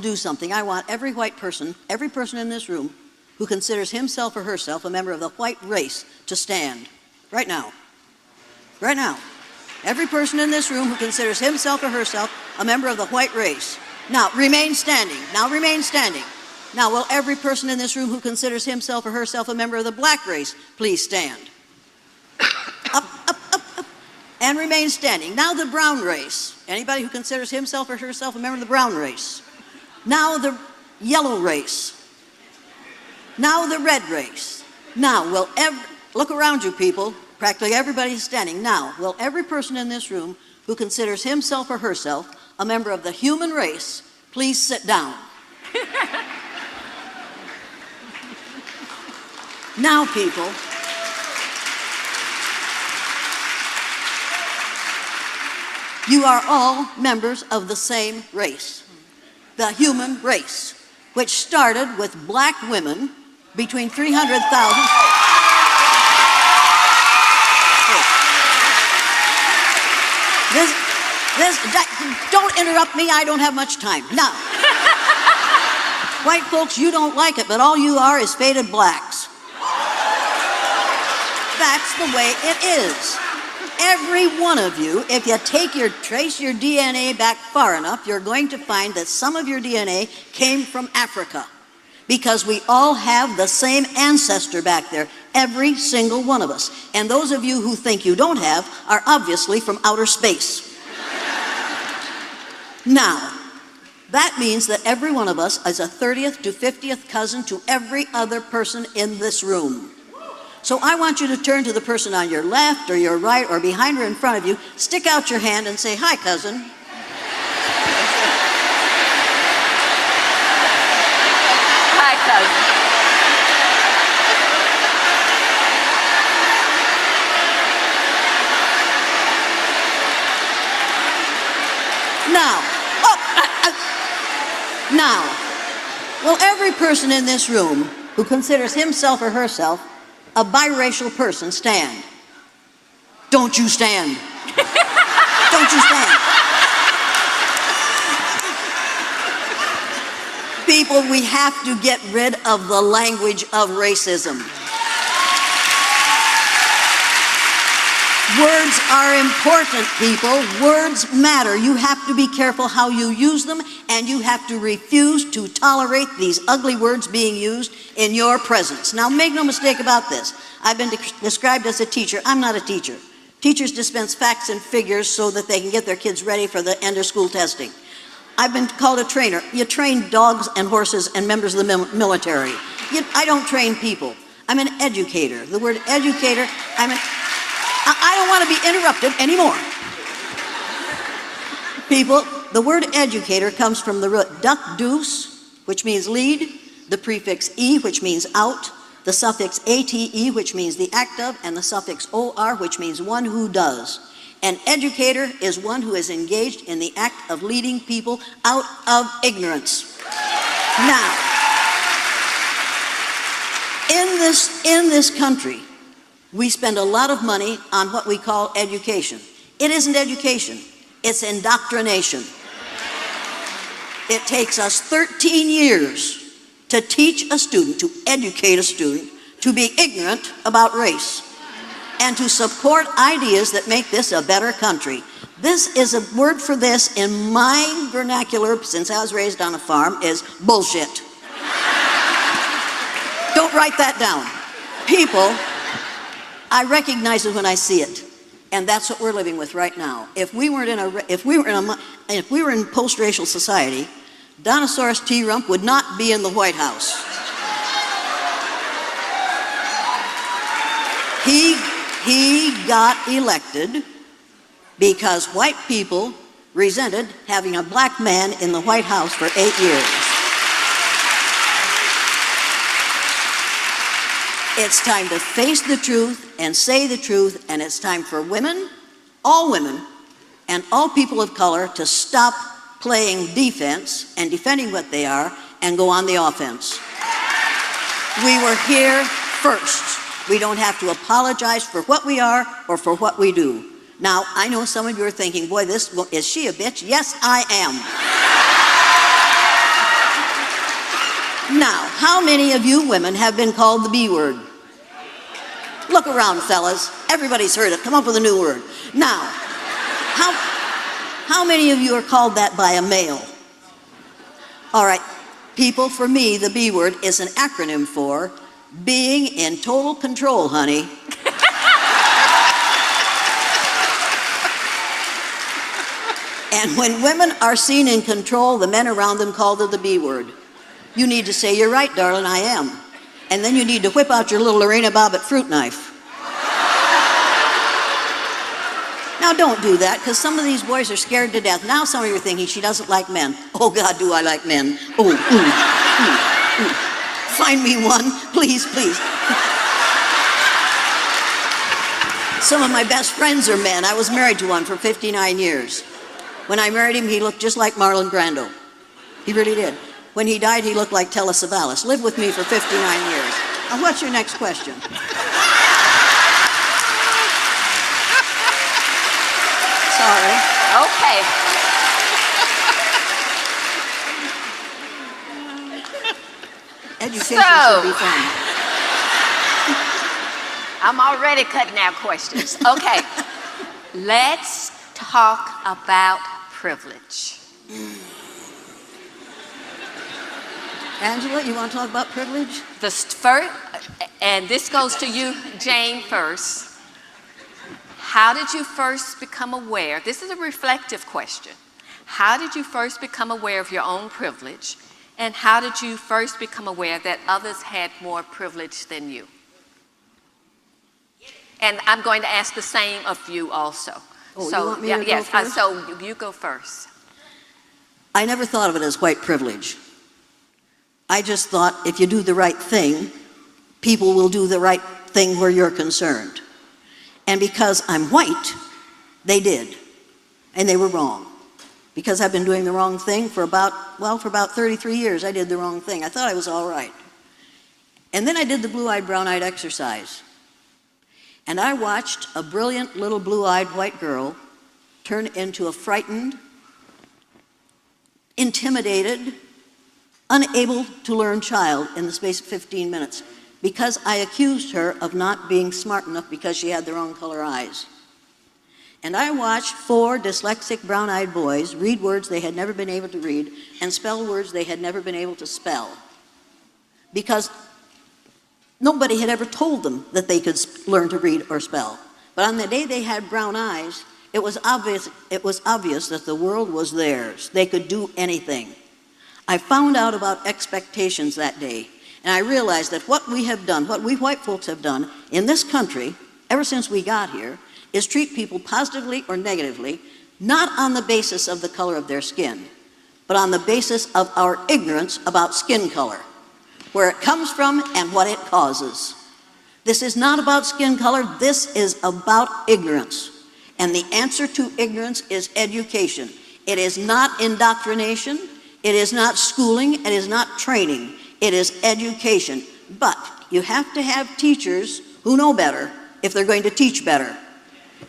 do something. I want every person in this room who considers himself or herself a member of the white race to stand. Right now. Right now. Every person in this room who considers himself or herself a member of the white race. Now, remain standing. Now, remain standing. Now, will every person in this room who considers himself or herself a member of the black race please stand? Up, up, up, up. And remain standing. Now, the brown race. Anybody who considers himself or herself a member of the brown race. Now, the yellow race. Now, the red race. Now, look around you, people. Practically everybody is standing. Now, will every person in this room who considers himself or herself a member of the human race please sit down? Now, people, you are all members of the same race, the human race, which started with black women between 300,000. Don't interrupt me, I don't have much time. Now, white folks, you don't like it, but all you are is faded blacks. That's the way it is. Every one of you, if you trace your DNA back far enough, you're going to find that some of your DNA came from Africa, because we all have the same ancestor back there, every single one of us. And those of you who think you don't have are obviously from outer space. Now, that means that every one of us is a 30th to 50th cousin to every other person in this room. So I want you to turn to the person on your left or your right or behind or in front of you, stick out your hand and say, "Hi, cousin." Hi, cousin. Now, will every person in this room who considers himself or herself a biracial person stand? Don't you stand. Don't you stand. People, we have to get rid of the language of racism. Words are important, people. Words matter. You have to be careful how you use them, and you have to refuse to tolerate these ugly words being used in your presence. Now, make no mistake about this. I've been described as a teacher. I'm not a teacher. Teachers dispense facts and figures so that they can get their kids ready for the end of school testing. I've been called a trainer. You train dogs and horses and members of the military. I don't train people. I'm an educator. The word educator, I don't want to be interrupted anymore. People, the word educator comes from the root duck deuce, which means lead, the prefix e, which means out, the suffix ate, which means the act of, and the suffix or, which means one who does. An educator is one who is engaged in the act of leading people out of ignorance. Now, in this country, we spend a lot of money on what we call education. It isn't education, it's indoctrination. It takes us 13 years to teach a student, to educate a student, to be ignorant about race, and to support ideas that make this a better country. This is a word for this in my vernacular, since I was raised on a farm, is bullshit. Don't write that down. People, I recognize it when I see it, and that's what we're living with right now. If we were in post-racial society, Donosaurus T. Rump would not be in the White House. He got elected because white people resented having a black man in the White House for 8 years. It's time to face the truth and say the truth, and it's time for women, and all people of color to stop playing defense and defending what they are and go on the offense. We were here first. We don't have to apologize for what we are or for what we do. Now, I know some of you are thinking, boy, is she a bitch? Yes, I am. How many of you women have been called the B word? Look around, fellas. Everybody's heard it. Come up with a new word. Now, how many of you are called that by a male? All right, people, for me, the B word is an acronym for being in total control, honey. And when women are seen in control, the men around them call them the B word. You need to say, "You're right, darling, I am." And then you need to whip out your little Lorena Bobbitt fruit knife. Now don't do that, because some of these boys are scared to death. Now some of you are thinking, she doesn't like men. Oh God, do I like men. Oh, ooh, ooh, ooh. Find me one, please, please. Some of my best friends are men. I was married to one for 59 years. When I married him, he looked just like Marlon Brando. He really did. When he died, he looked like Telly Savalas. Lived with me for 59 years. Now, what's your next question? Sorry. Okay. Education should be fun. I'm already cutting out questions. Okay. Let's talk about privilege. Angela, you want to talk about privilege? And this goes to you, Jane, first. How did you first become aware? This is a reflective question. How did you first become aware of your own privilege? And how did you first become aware that others had more privilege than you? And I'm going to ask the same of you also. Oh, you want me to go first? So you go first. I never thought of it as white privilege. I just thought if you do the right thing, people will do the right thing where you're concerned. And because I'm white, they did. And they were wrong. Because I've been doing the wrong thing for about 33 years, I did the wrong thing. I thought I was all right. And then I did the blue-eyed, brown-eyed exercise. And I watched a brilliant little blue-eyed white girl turn into a frightened, intimidated, unable to learn child in the space of 15 minutes because I accused her of not being smart enough because she had the wrong color eyes. And I watched 4 dyslexic brown-eyed boys read words they had never been able to read and spell words they had never been able to spell because nobody had ever told them that they could learn to read or spell. But on the day they had brown eyes, it was obvious that the world was theirs. They could do anything. I found out about expectations that day, and I realized that what we have done, what we white folks have done in this country, ever since we got here, is treat people positively or negatively, not on the basis of the color of their skin, but on the basis of our ignorance about skin color, where it comes from and what it causes. This is not about skin color, this is about ignorance. And the answer to ignorance is education. It is not indoctrination, it is not schooling, it is not training, it is education. But you have to have teachers who know better if they're going to teach better.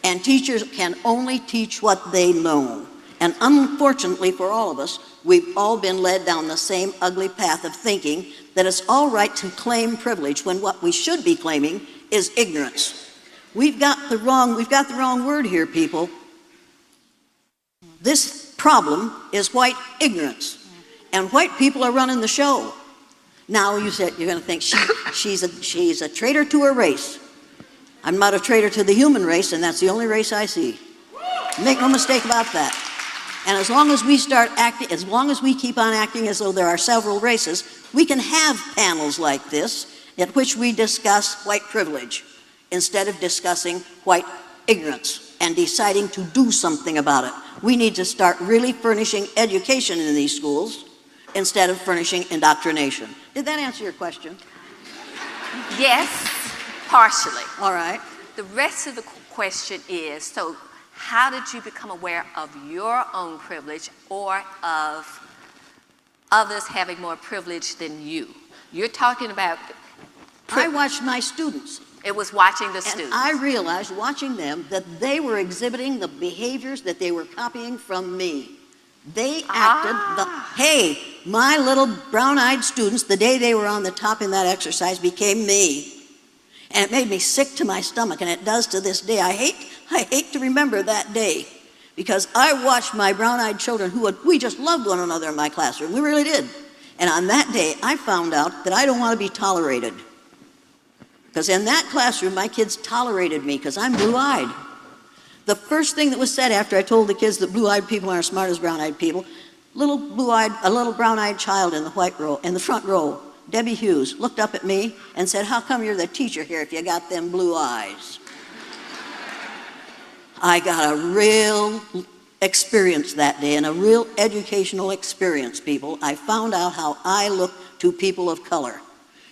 And teachers can only teach what they know. And unfortunately for all of us, we've all been led down the same ugly path of thinking that it's all right to claim privilege when what we should be claiming is ignorance. We've got the wrong word here, people. This problem is white ignorance. And white people are running the show. Now you're going to think she's a traitor to her race. I'm not a traitor to the human race, and that's the only race I see. Make no mistake about that. And as long as we as long as we keep on acting as though there are several races, we can have panels like this at which we discuss white privilege instead of discussing white ignorance and deciding to do something about it. We need to start really furnishing education in these schools instead of furnishing indoctrination. Did that answer your question? Yes, partially. All right. The rest of the question is, so how did you become aware of your own privilege or of others having more privilege than you? You're talking about... I watched my students. It was watching the students. And I realized, watching them, that they were exhibiting the behaviors that they were copying from me. They acted hey, my little brown-eyed students, the day they were on the top in that exercise, became me. And it made me sick to my stomach, and it does to this day. I hate to remember that day, because I watched my brown-eyed children we just loved one another in my classroom. We really did. And on that day, I found out that I don't want to be tolerated. Because in that classroom, my kids tolerated me because I'm blue-eyed. The first thing that was said after I told the kids that blue-eyed people aren't as smart as brown-eyed people, a little brown-eyed child in the front row, Debbie Hughes, looked up at me and said, "How come you're the teacher here if you got them blue eyes?" I got a real experience that day, and a real educational experience, people. I found out how I look to people of color.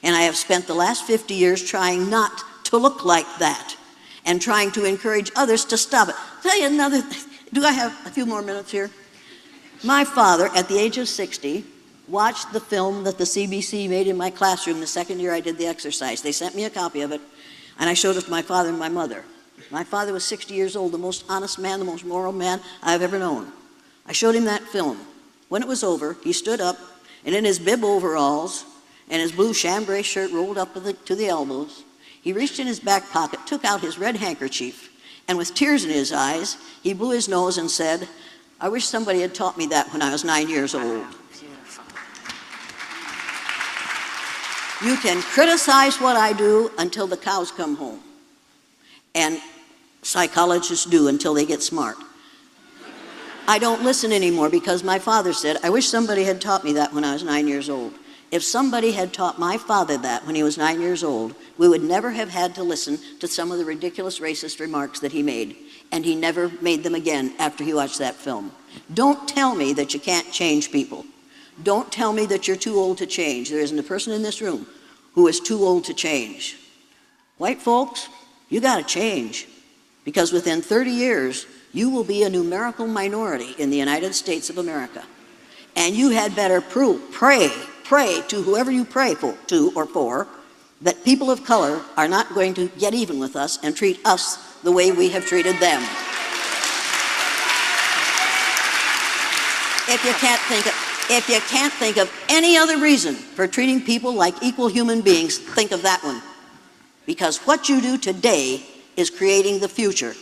And I have spent the last 50 years trying not to look like that and trying to encourage others to stop it. Tell you another thing. Do I have a few more minutes here? My father, at the age of 60, watched the film that the CBC made in my classroom the second year I did the exercise. They sent me a copy of it, and I showed it to my father and my mother. My father was 60 years old, the most honest man, the most moral man I've ever known. I showed him that film. When it was over, he stood up, and in his bib overalls and his blue chambray shirt rolled up to the elbows, he reached in his back pocket, took out his red handkerchief, and with tears in his eyes, he blew his nose and said, "I wish somebody had taught me that when I was 9 years old." You can criticize what I do until the cows come home. And psychologists do until they get smart. I don't listen anymore because my father said, "I wish somebody had taught me that when I was 9 years old." If somebody had taught my father that when he was 9 years old, we would never have had to listen to some of the ridiculous racist remarks that he made. And he never made them again after he watched that film. Don't tell me that you can't change people. Don't tell me that you're too old to change. There isn't a person in this room who is too old to change. White folks, you got to change, because within 30 years, you will be a numerical minority in the United States of America. And you had better pray to whoever you pray to or for, that people of color are not going to get even with us and treat us the way we have treated them. If you can't think of any other reason for treating people like equal human beings, think of that one. Because what you do today is creating the future.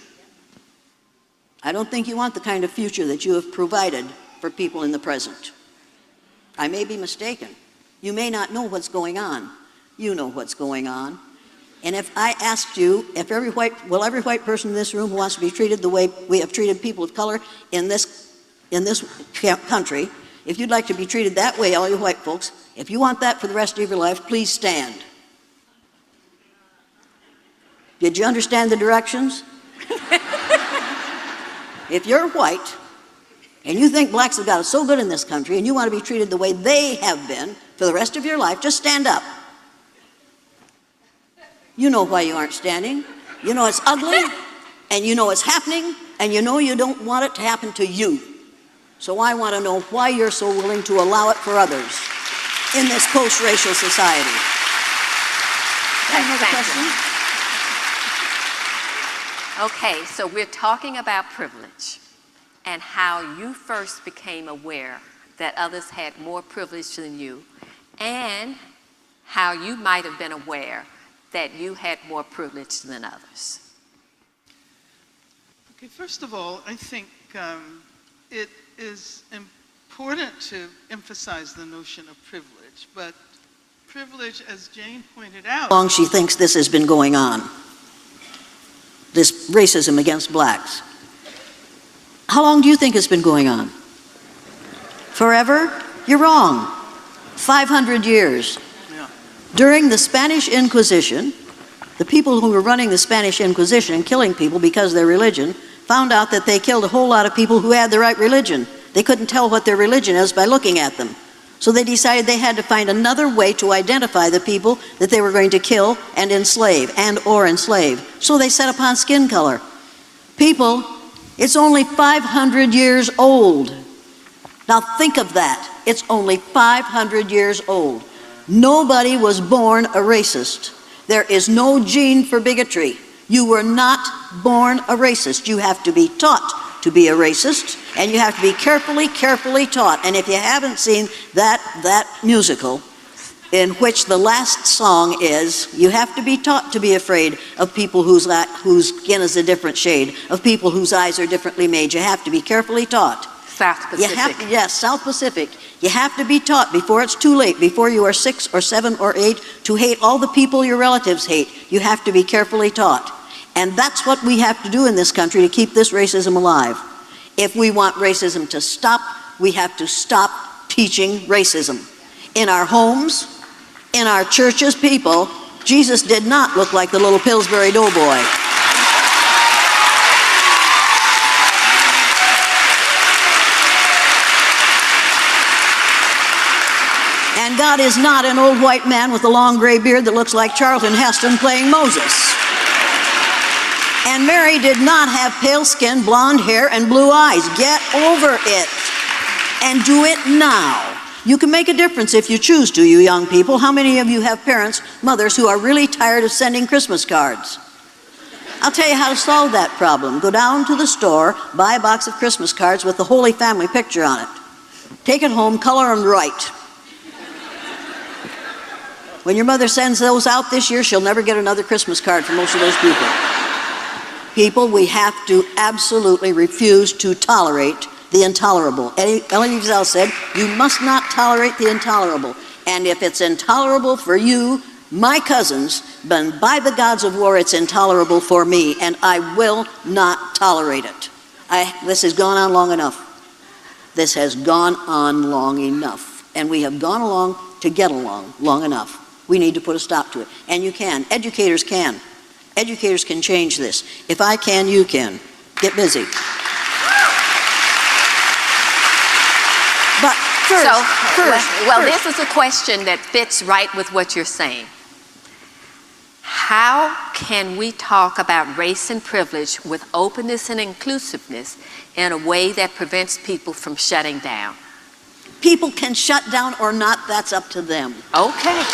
I don't think you want the kind of future that you have provided for people in the present. I may be mistaken. You may not know what's going on. You know what's going on. And if I asked you, if every white person in this room who wants to be treated the way we have treated people of color in this country, if you'd like to be treated that way, all you white folks, if you want that for the rest of your life, please stand. Did you understand the directions? If you're white and you think blacks have got it so good in this country and you want to be treated the way they have been for the rest of your life, just stand up. You know why you aren't standing. You know it's ugly, and you know it's happening, and you know you don't want it to happen to you. So I want to know why you're so willing to allow it for others in this post-racial society. Another question? Okay, so we're talking about privilege and how you first became aware that others had more privilege than you, and how you might have been aware that you had more privilege than others. Okay, first of all, I think it is important to emphasize the notion of privilege, but privilege, as Jane pointed out— How long she thinks this has been going on, this racism against blacks. How long do you think it's been going on? Forever? You're wrong. 500 years. During the Spanish Inquisition, the people who were running the Spanish Inquisition and killing people because of their religion found out that they killed a whole lot of people who had the right religion. They couldn't tell what their religion is by looking at them. So they decided they had to find another way to identify the people that they were going to kill and enslave, and/or enslave. So they set upon skin color. People, it's only 500 years old. Now think of that. It's only 500 years old. Nobody was born a racist. There is no gene for bigotry. You were not born a racist. You have to be taught to be a racist. And you have to be carefully, carefully taught. And if you haven't seen that musical, in which the last song is, you have to be taught to be afraid of people whose skin is a different shade, of people whose eyes are differently made. You have to be carefully taught. South Pacific. Yes, South Pacific. You have to be taught before it's too late, before you are 6 or 7 or 8, to hate all the people your relatives hate. You have to be carefully taught. And that's what we have to do in this country to keep this racism alive. If we want racism to stop, we have to stop teaching racism. In our homes, in our churches, people, Jesus did not look like the little Pillsbury Doughboy. And God is not an old white man with a long gray beard that looks like Charlton Heston playing Moses. And Mary did not have pale skin, blonde hair, and blue eyes. Get over it. And do it now. You can make a difference if you choose to, you young people. How many of you have parents, mothers, who are really tired of sending Christmas cards? I'll tell you how to solve that problem. Go down to the store, buy a box of Christmas cards with the Holy Family picture on it. Take it home, color them right. When your mother sends those out this year, she'll never get another Christmas card from most of those people. People, we have to absolutely refuse to tolerate the intolerable. Elie Wiesel said, you must not tolerate the intolerable. And if it's intolerable for you, my cousins, then by the gods of war, it's intolerable for me, and I will not tolerate it. This has gone on long enough. This has gone on long enough. And we have gone along to get along long enough. We need to put a stop to it. And you can. Educators can. Educators can change this. If I can, you can. Get busy. But first, this is a question that fits right with what you're saying. How can we talk about race and privilege with openness and inclusiveness in a way that prevents people from shutting down? People can shut down or not, that's up to them. Okay.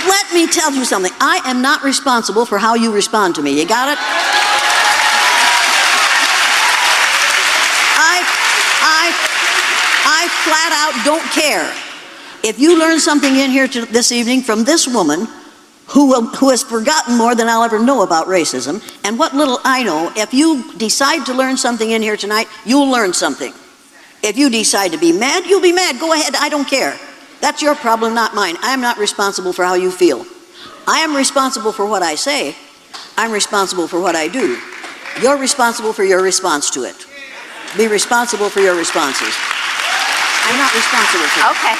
Let me tell you something. I am not responsible for how you respond to me. You got it? I flat out don't care. If you learn something in here this evening from this woman who has forgotten more than I'll ever know about racism, and what little I know, if you decide to learn something in here tonight, you'll learn something. If you decide to be mad, you'll be mad. Go ahead, I don't care. That's your problem, not mine. I am not responsible for how you feel. I am responsible for what I say. I'm responsible for what I do. You're responsible for your response to it. Be responsible for your responses. I'm not responsible for it. Okay,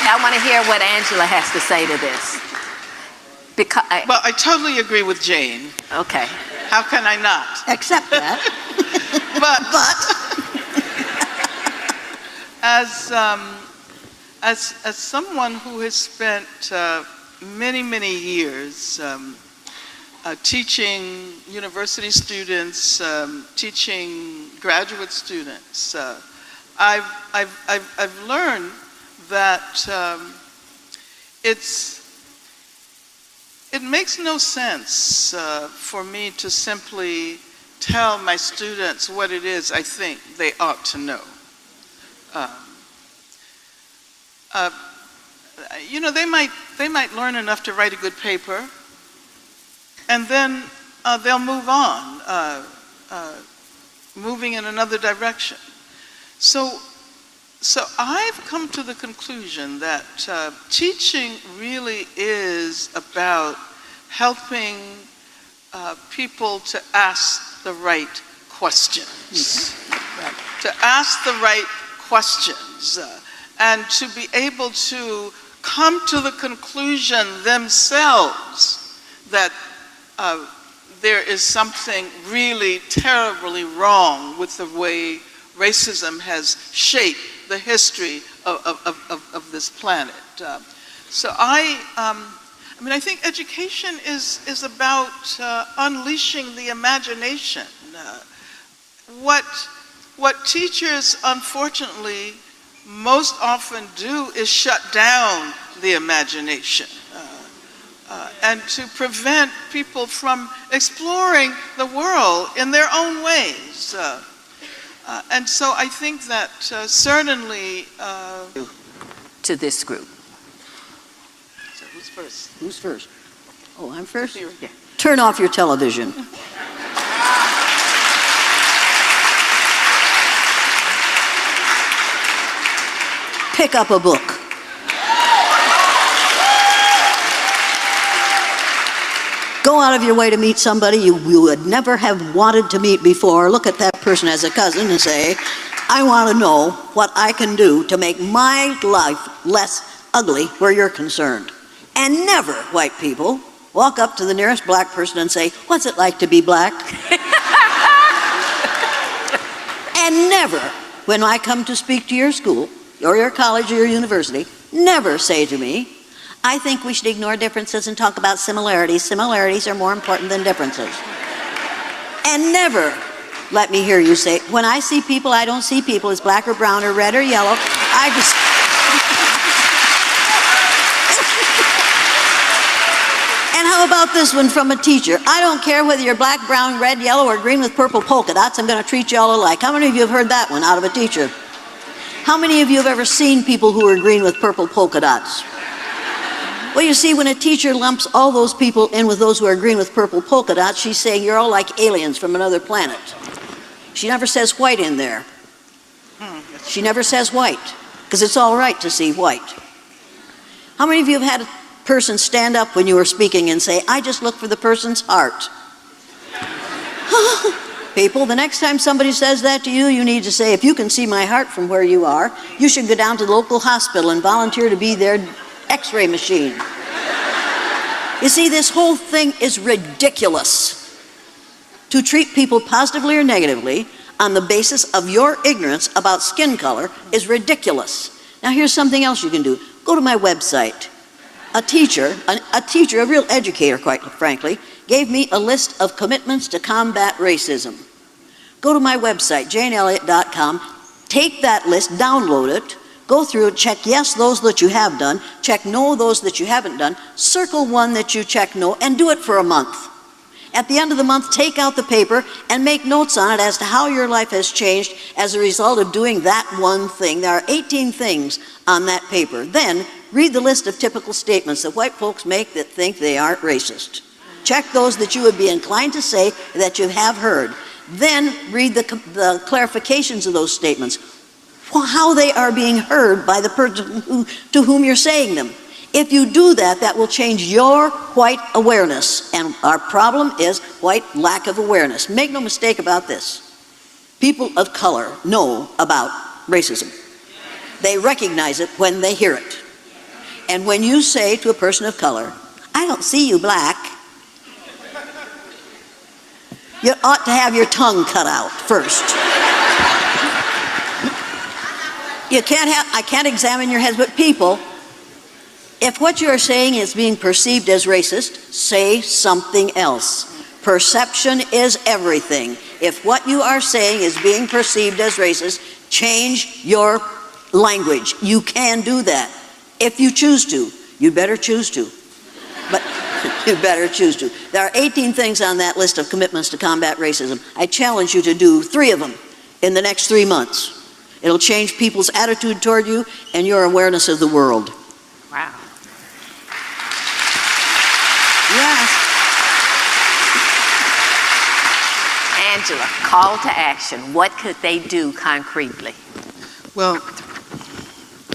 I want to hear what Angela has to say to this. Well, I totally agree with Jane. Okay. How can I not? Accept that. As someone who has spent many years teaching university students, teaching graduate students, I've learned that it makes no sense for me to simply tell my students what it is I think they ought to know. You know, they might learn enough to write a good paper, and then they'll move on, moving in another direction. So I've come to the conclusion that teaching really is about helping people to ask the right questions, to ask the right questions, and to be able to come to the conclusion themselves that there is something really terribly wrong with the way racism has shaped the history of this planet. So I think education is about unleashing the imagination. What teachers, unfortunately, most often do is shut down the imagination. and to prevent people from exploring the world in their own ways. And so I think that certainly... to this group. So who's first? Who's first? Oh, I'm first? Yeah. Turn off your television. Pick up a book. Go out of your way to meet somebody you would never have wanted to meet before. Look at that person as a cousin and say, I want to know what I can do to make my life less ugly where you're concerned. And never, white people, walk up to the nearest black person and say, what's it like to be black? And never, when I come to speak to your school, or your college or your university, never say to me, I think we should ignore differences and talk about similarities. Similarities are more important than differences. And never let me hear you say, when I see people, I don't see people as black or brown or red or yellow. I just... And how about this one from a teacher? I don't care whether you're black, brown, red, yellow, or green with purple polka dots, I'm going to treat you all alike. How many of you have heard that one out of a teacher? How many of you have ever seen people who are green with purple polka dots? Well, you see, when a teacher lumps all those people in with those who are green with purple polka dots, she's saying you're all like aliens from another planet. She never says white in there. She never says white, because it's all right to see white. How many of you have had a person stand up when you were speaking and say, I just look for the person's heart? People, the next time somebody says that to you, you need to say, if you can see my heart from where you are, you should go down to the local hospital and volunteer to be their X-ray machine. You see, this whole thing is ridiculous. To treat people positively or negatively on the basis of your ignorance about skin color is ridiculous. Now here's something else you can do. Go to my website. A teacher, a real educator, quite frankly, gave me a list of commitments to combat racism. Go to my website, janeelliott.com, take that list, download it, go through it, check yes, those that you have done, check no, those that you haven't done, circle one that you check no, and do it for a month. At the end of the month, take out the paper and make notes on it as to how your life has changed as a result of doing that one thing. There are 18 things on that paper. Then, read the list of typical statements that white folks make that think they aren't racist. Check those that you would be inclined to say that you have heard. Then, read the clarifications of those statements, how they are being heard by the person to whom you're saying them. If you do that, that will change your white awareness. And our problem is white lack of awareness. Make no mistake about this. People of color know about racism. They recognize it when they hear it. And when you say to a person of color, I don't see you black, you ought to have your tongue cut out first. I can't examine your heads, but people, if what you are saying is being perceived as racist, say something else. Perception is everything. If what you are saying is being perceived as racist, change your language. You can do that. If you choose to, you better choose to. But you better choose to. There are 18 things on that list of commitments to combat racism. I challenge you to do 3 of them in the next 3 months. It'll change people's attitude toward you and your awareness of the world. Wow. Yes. Angela, call to action. What could they do concretely? Well,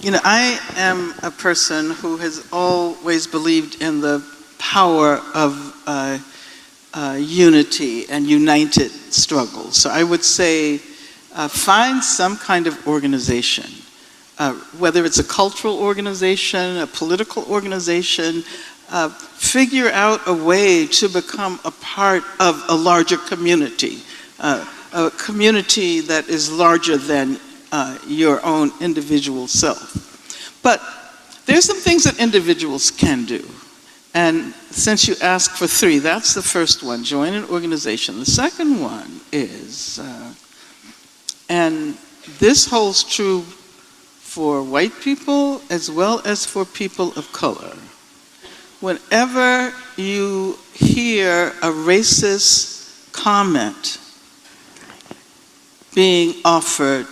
you know, I am a person who has always believed in the power of unity and united struggle. So I would say find some kind of organization, whether it's a cultural organization, a political organization, figure out a way to become a part of a larger community, a community that is larger than your own individual self. But there's some things that individuals can do. And since you asked for 3, that's the first one, join an organization. The second one is, and this holds true for white people as well as for people of color, whenever you hear a racist comment being offered,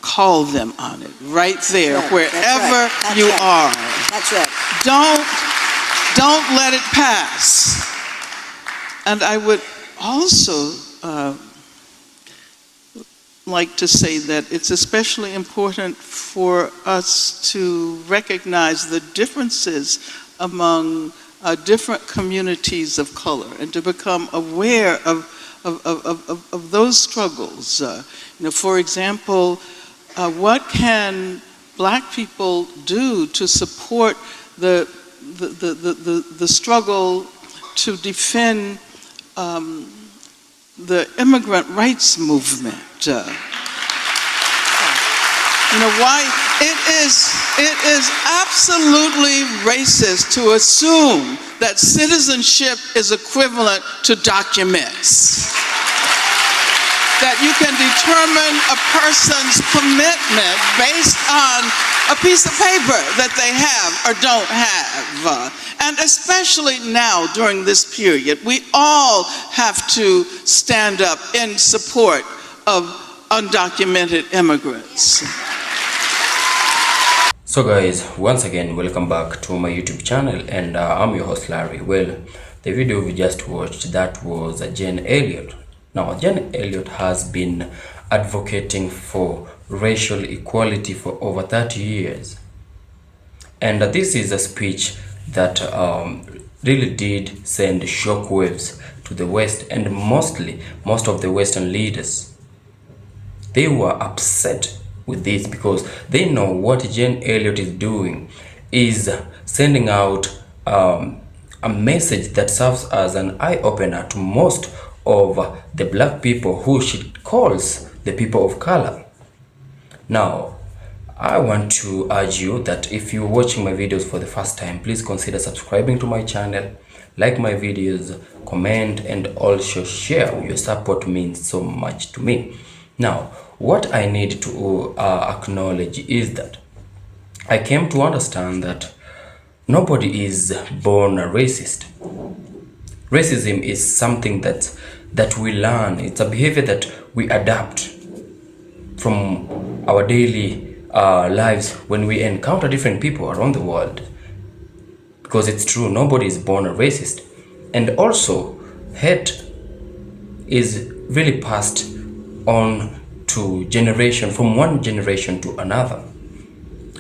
call them on it right there, That's right. wherever That's you right. are. That's right. Don't let it pass. And I would also like to say that it's especially important for us to recognize the differences among different communities of color and to become aware of those struggles. For example, what can Black people do to support the struggle to defend the immigrant rights movement? Why it is absolutely racist to assume that citizenship is equivalent to documents. That you can determine a person's commitment based on a piece of paper that they have or don't have. And especially now during this period, we all have to stand up in support of undocumented immigrants. So guys, once again, welcome back to my YouTube channel, and I'm your host Larry. Well, the video we just watched, that was Jane Elliott. Now, Jane Elliott has been advocating for racial equality for over 30 years. And this is a speech that really did send shockwaves to the West, and most of the Western leaders. They were upset with this because they know what Jane Elliott is doing is sending out a message that serves as an eye-opener to most of the Black people who she calls the people of color. Now, I want to urge you that if you're watching my videos for the first time, please consider subscribing to my channel, like my videos, comment, and also share. Your support means so much to me. Now, what I need to acknowledge is that I came to understand that nobody is born a racist. Racism is something that we learn. It's a behavior that we adapt from our daily lives when we encounter different people around the world. Because it's true, nobody is born a racist. And also, hate is really passed on to generation, from one generation to another.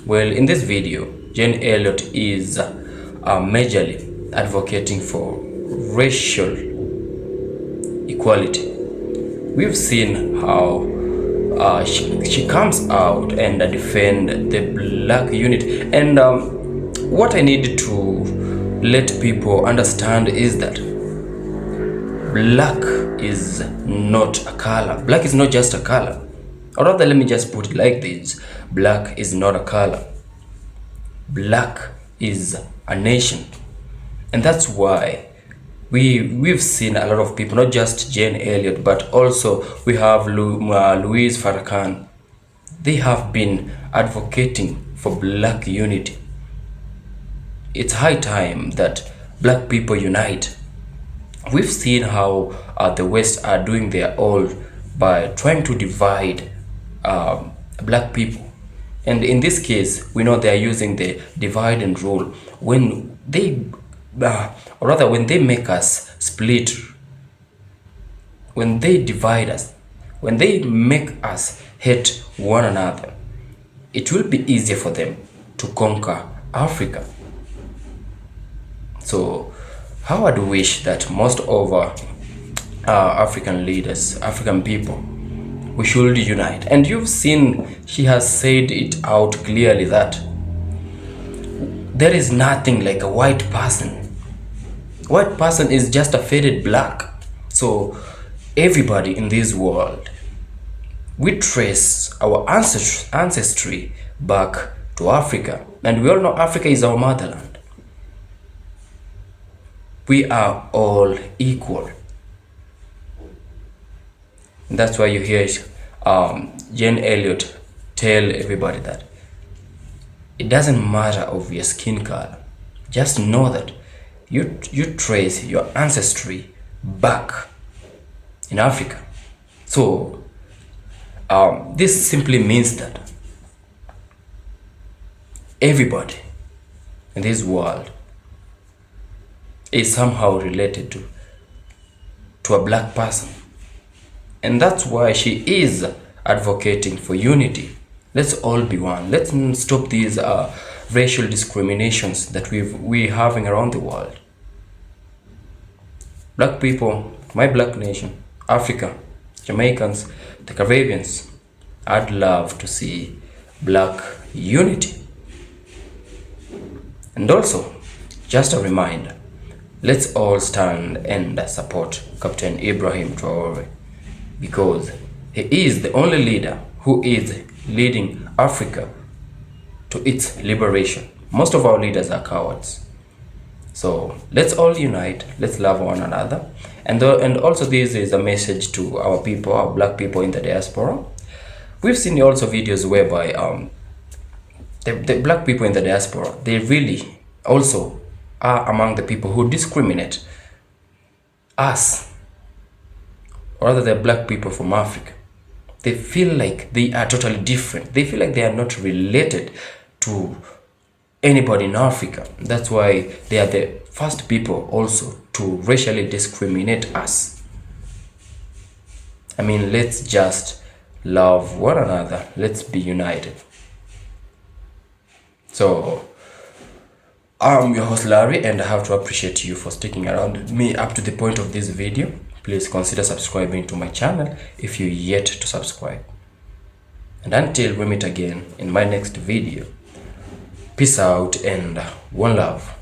Well, in this video, Jane Elliott is majorly advocating for racial equality. We've seen how she comes out and defend the Black unity. And what I need to let people understand is that Black is not a color. Black is not just a color. Or rather, let me just put it like this. Black is not a color. Black is a nation. And that's why we've seen a lot of people, not just Jane Elliott, but also we have Louise Farrakhan. They have been advocating for Black unity. It's high time that Black people unite. We've seen how the West are doing their all by trying to divide Black people. And in this case, we know they are using the divide and rule. When they, or rather when they make us split, when they divide us, when they make us hate one another, it will be easier for them to conquer Africa. So, how I'd wish that most of African leaders, African people, we should unite. And you've seen she has said it out clearly that there is nothing like a white person. White person is just a faded black. So everybody in this world, we trace our ancestry back to Africa. And we all know Africa is our motherland. We are all equal. And that's why you hear Jane Elliott tell everybody that it doesn't matter of your skin color. just know that you trace your ancestry back in Africa. So this simply means that everybody in this world is somehow related to a black person, and that's why she is advocating for unity. Let's all be one. Let's stop these racial discriminations that we're having around the world. Black people, my black nation, Africa, Jamaicans, the Caribbeans, I'd love to see black unity. And also, just a reminder, let's all stand and support Captain Ibrahim Traore, because he is the only leader who is leading Africa to its liberation. Most of our leaders are cowards. So let's all unite, let's love one another. And also this is a message to our people, our black people in the diaspora. We've seen also videos whereby the black people in the diaspora, they really also are among the people who discriminate us, or rather the black people from Africa. They feel like they are totally different. They feel like they are not related to anybody in Africa. That's why they are the first people also to racially discriminate us. I mean, let's just love one another. Let's be united. So, I'm your host Larry, and I have to appreciate you for sticking around me up to the point of this video. Please consider subscribing to my channel if you're yet to subscribe. And until we meet again in my next video, peace out and one love.